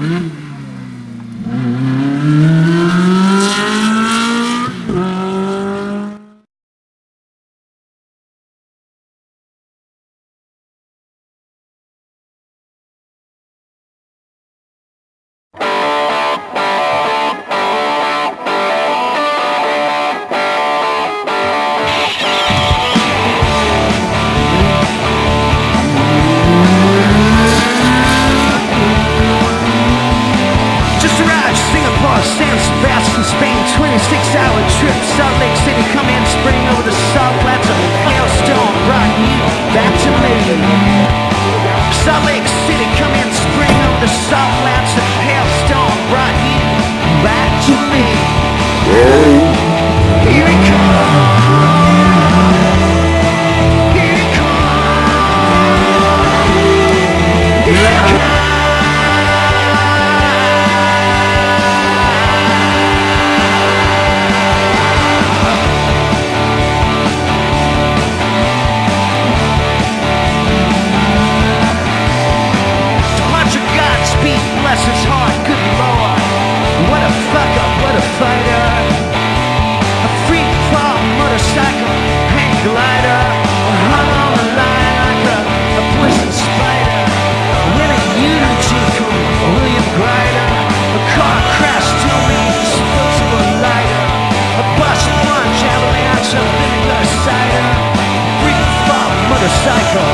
Just arrived Singapore, San Sebastian, Spain, 26-hour trip. Salt Lake City, come in, spring over the salt flats. A hailstorm brought you back to me. Salt Lake City, come in, spring over the salt flats. A hailstorm brought you back to me. Here it comes. Here it comes. Here it comes. Bless his heart, good lord. What a fuck up, what a fighter. A free fall motorcycle, hang glider. Hung on the line like a poison spider. When a eulogy from William Greider. A car crash, 2 means disposable lighter. A bus plunge, avalanche of vinegar cider. Free fall motorcycle.